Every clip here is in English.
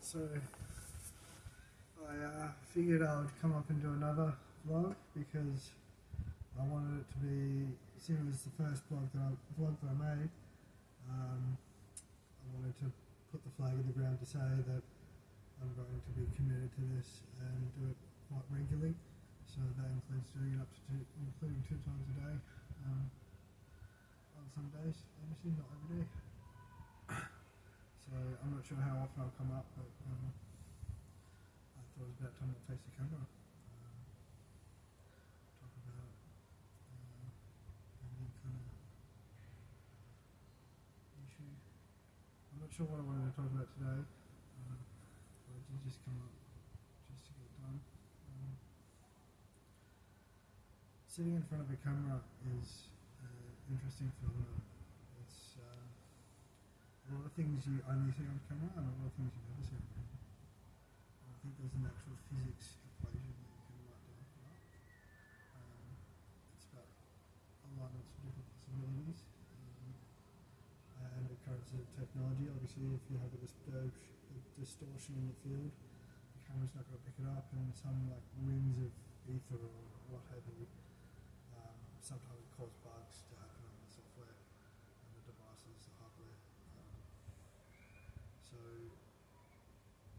So I figured I would come up and do another vlog because I wanted it to be, seeing it was the first vlog that I made, I wanted to put the flag in the ground to say that I'm going to be committed to this and do it quite regularly. So that includes doing it including 2 times a day on some days, obviously not every day. So I'm not sure how often I'll come up, but I thought it was about time to face the camera. Talk about any kind of issue. I'm not sure what I wanted to talk about today, but I did just come up just to get it done. Sitting in front of a camera is an interesting phenomenon. It's a lot of things you only see on camera and a lot of things you never see on camera. I think there's an actual physics equation that you can write down for that. It's about alignments of different possibilities and occurrence of technology. Obviously, if you have a distortion in the field, the camera's not going to pick it up, and some like rings of ether or what have you sometimes cause bugs to happen on the software and the devices, the hardware. So,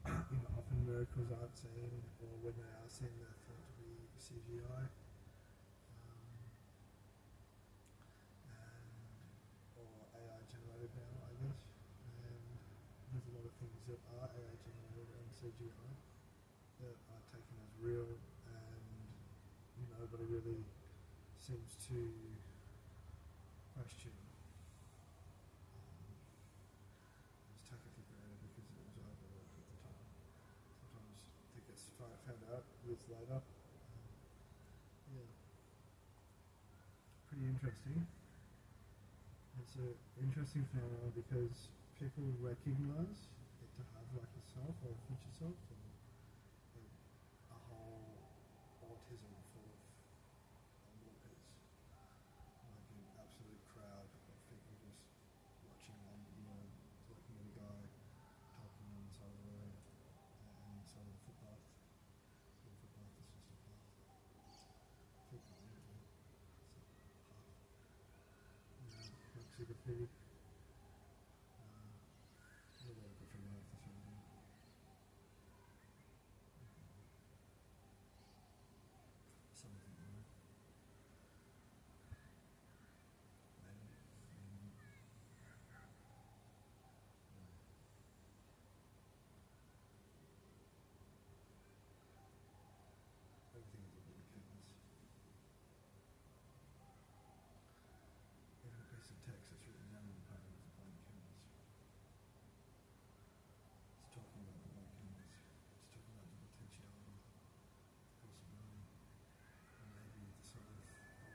often miracles aren't seen, or when they are seen, they're thought to be CGI, or AI generated now, I guess. And there's a lot of things that are AI generated and CGI that are taken as real, and nobody really seems to question. Just take it for granted because it was overlooked at the time. Sometimes it gets found out years later. Yeah, pretty interesting. It's an interesting phenomenon because people recognise it to have like a self or a future self, or a whole autism full of onlookers, like an absolute crowd of people just watching and looking at a guy talking on the side of the road and the side of the footpath. The footpath is just a path. Footpath, like graffiti. A lot of graffiti off the side of the road. Something like that. Everything is a bit of canvas. Even a piece of text that's written down on the paper is a blank canvas. It's talking about the blank canvas. It's talking about the potentiality, the possibility, and maybe the sort of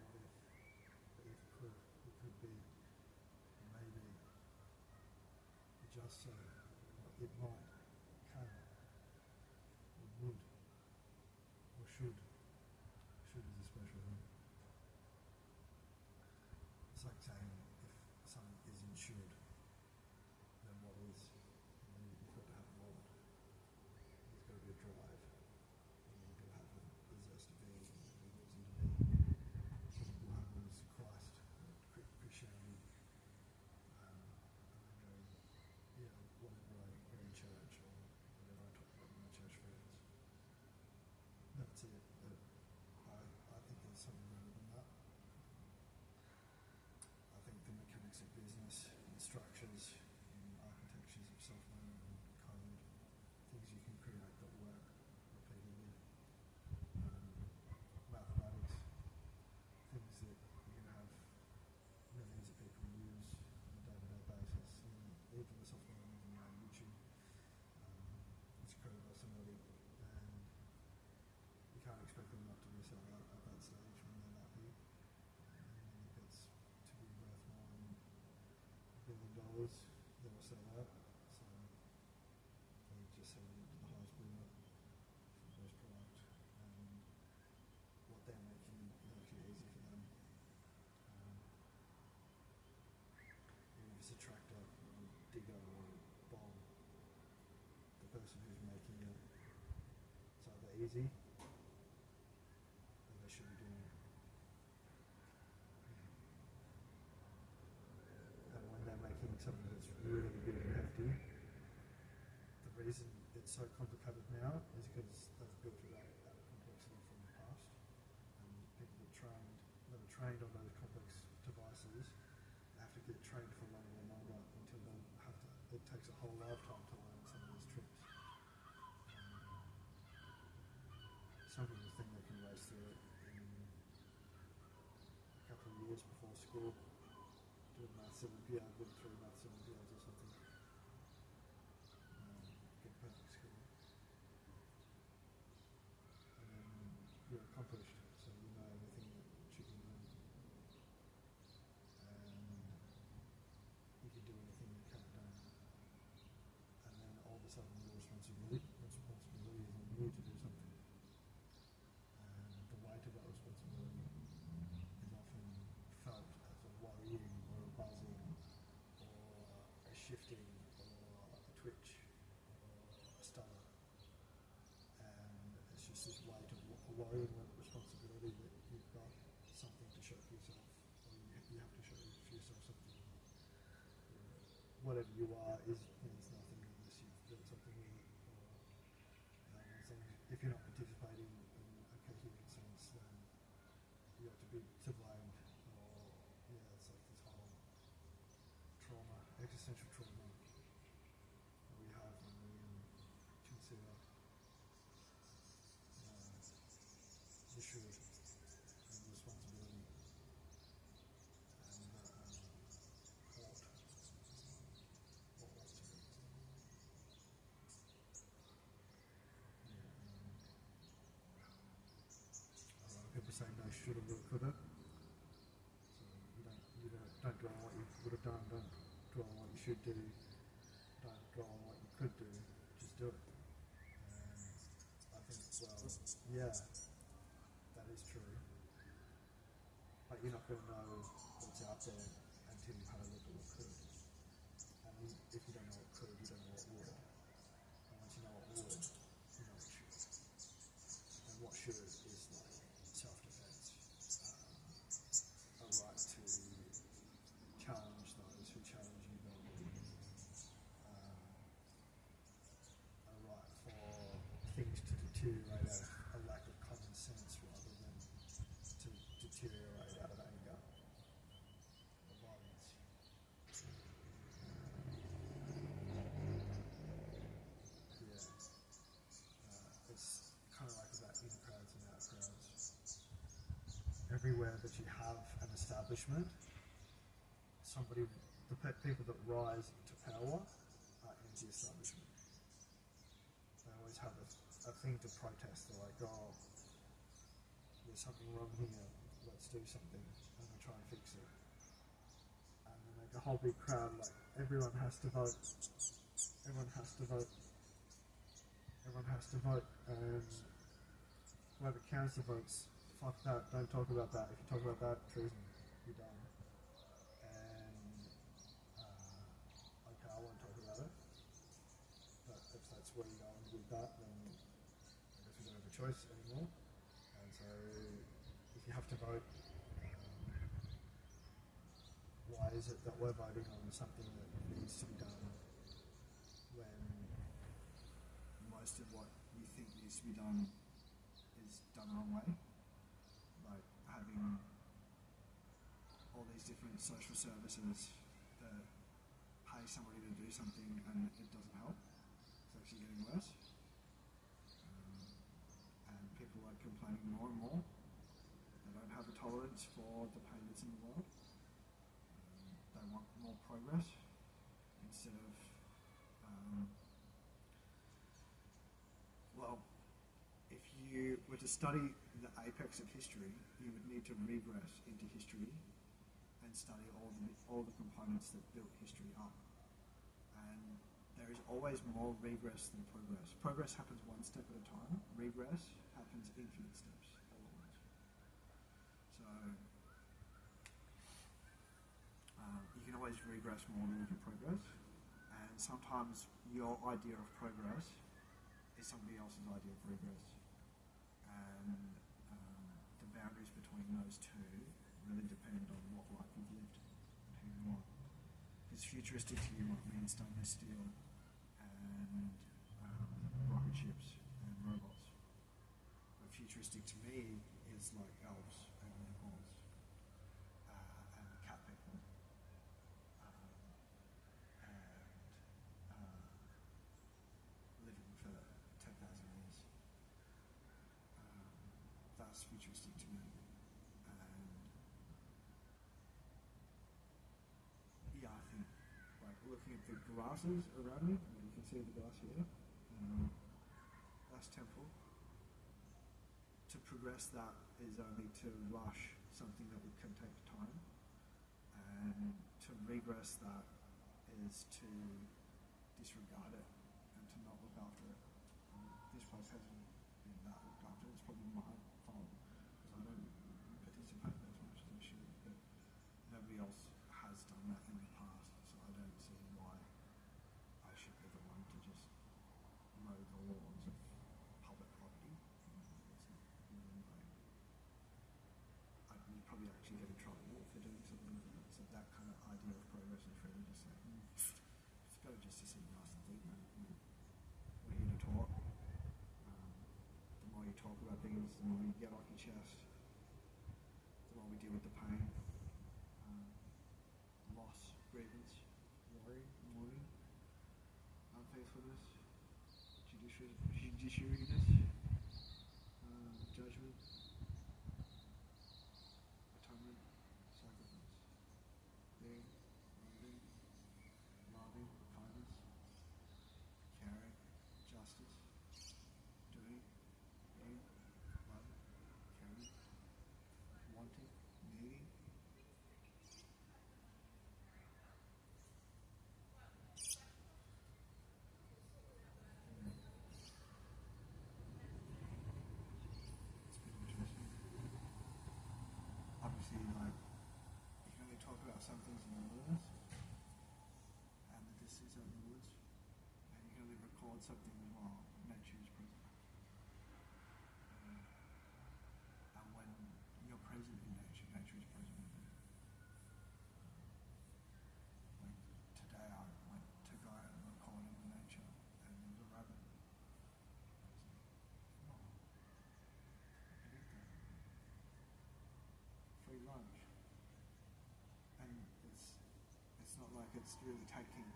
what if it could be, and maybe just so, or it might, can, or would, or should. Should is a special one. It's like saying if something isn't should, then what is? And you've got to have a want. There's got to be a drive. And you've got to have the zest of being and the reason to be. Some people have was Christ, Christianity. And they go, whenever I go in church or whenever I talk about my church friends, that's it. But I think there's something better than that. I think the mechanics of business and structures and architectures of software and code, things you can create that work repeatedly, mathematics, things that you can have millions of people use on a day-to-day basis, and even the software on YouTube is created by somebody, and you can't expect them not to resell that at that stage when they're that big. And it gets to be worth more than $1 billion, they will sell that. So they just sell it to the highest bidder for the best product, and what they're making makes it easy for them. Even if it's a tractor or a digger or a bomb, the person who's easy, then they should be doing it. And when they're making something that's really big and hefty, the reason it's so complicated now is because they've built it out of complexity from the past. And people that are trained on those complex devices have to get trained for longer and longer until they have to. It takes a whole lifetime to learn some of these tricks. Some people think they can race through it in a couple of years before school, do a maths Olympiad, win 3 maths Olympiads or something, get a perfect score, and then you're accomplished, so you know everything that you can learn, and you can do anything you can't do, and then all of a sudden your responsibility is on you to do something. The weight of that responsibility is often felt as a worrying or a buzzing or a shifting or a twitch or a stutter. And it's just this weight of a worrying responsibility that you've got something to show for yourself, or you have to show for yourself something. Whatever you are is nothing unless you've built something with it. If you're not participating in a coherent sense, then you have to be to blame, or it's like this whole trauma, existential trauma that we have when we consider the should and the responsibility and ought to be. People say no shoulda, woulda, coulda. So don't dwell on what you would have done. Don't dwell on what you should do. Don't dwell on what you could do. Just do it. And I think, well, yeah, that is true. But you're not going to know what's out there until you've had a look at what could. And if you don't know what could, you don't know what would. And once you know what would, you know what should. And what should is like self-defense, a right to challenge those who challenge you verbally, a right for things to deteriorate out of a lack of common sense rather than to deteriorate out of anger or violence. It's kind of like about in crowds and out crowds. Everywhere that you have an establishment, the people that rise to power are anti-establishment. They always have a thing to protest. They're like, oh, there's something wrong here, let's do something, and they try and fix it. And they make a whole big crowd, like, everyone has to vote, everyone has to vote, everyone has to vote, and whoever counts the votes, fuck that, don't talk about that. If you talk about that, treason, you're done. And, okay, I won't talk about it, but if that's where you're going with that, then I guess we don't have a choice anymore. And so, if you have to vote, why is it that we're voting on something that needs to be done when most of what you think needs to be done is done the wrong way? Like having all these different social services that pay somebody to do something and it doesn't help. It's actually getting worse. And people are complaining more and more. They don't have a tolerance for the pain that's in the world. They want more progress instead of, well, if you were to study the apex of history, you would need to regress into history and study all the components that built history up. And there is always more regress than progress. Progress happens one step at a time. Regress happens infinite steps all at once. So you can always regress more than you can progress. And sometimes your idea of progress is somebody else's idea of regress. and the boundaries between those two really depend on what life you've lived and who you are. Because futuristic to you might mean stainless steel and rocket ships and robots. But futuristic to me is like elves and unicorns and cat people and living for 10,000 years. That's futuristic to me. And yeah, I think like looking at the grasses around me, you can see the grass here. That's temporal. To progress that is only to rush something that can take time, and to regress that is to disregard it and to not look after it. This place hasn't been that looked after. It's probably my fault because I don't participate as much as I should, but nobody else has done that in the past, so I don't see why I should be the one to just mow the lawns of public property. It's not really I'd probably actually get in trouble for doing something like that. So that kind of idea of progress is really just like, it's better just to sit nice and think, man. We're here to talk. The more you talk about things, the more you get off your chest, the more we deal with the pain, loss, grievance, worry, mourning, unfaithfulness, judiciariness, judgment, atonement, sacrifice, being, loving, kindness, caring, justice, doing, being, loving, caring, wanting, needing. It's been interesting. Obviously, like, you can only talk about some things in the wilderness and the distance out in the woods, and you can only record something while nature is present. And when you're present in nature, nature is present with you. Like today, I went to go and record in the nature, and there was a rabbit. I was like, oh, I could eat that. Free lunch. And it's not like it's really taking to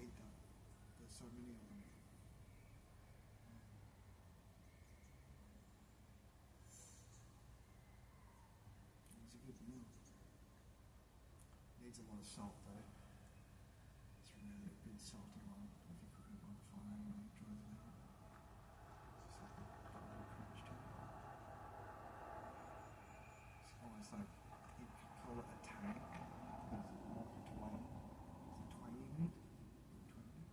eat that. There's so many of them. It was a good meal. Needs a lot of salt though. It's really a bit salty one if you're cooking by the fire and it dries it out. It's just like a little crunch to it. It's almost like you could call it a tang. It's more twang. Is it twangy meat? Twangy?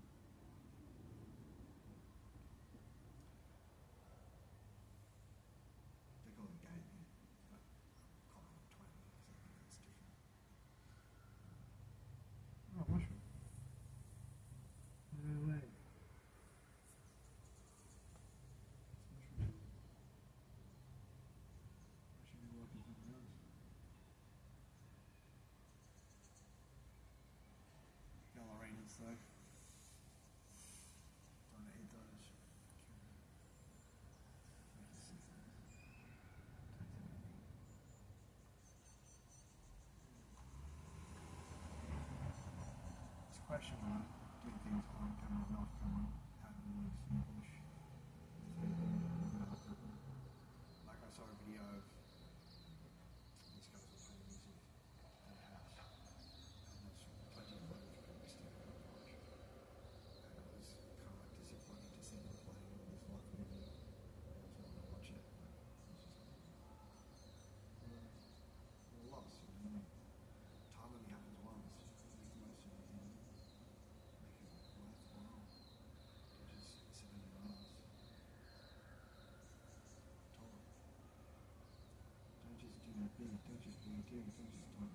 They call it game meat, but I'm calling it twangy because I think that's different. Oh, mushroom. No way. It's mushroom. I should be working something else. Gallerinas though. Don't want to eat those. Make you sick. It's a question of doing things on camera and off camera, out in the woods, in the bush. Like I saw a video of these guys were playing music at a house, and there's plenty of footage of people standing on the porch. And it was kind of like disappointing to see them playing all this live music. I was wanting to watch it, but it was just like, we're lost, you know. Time only happens once. Make the most of it, you know. Make it worthwhile. Don't just sit on your ass. Talk. Don't just do a bit. Don't just be a dude. Don't just talk.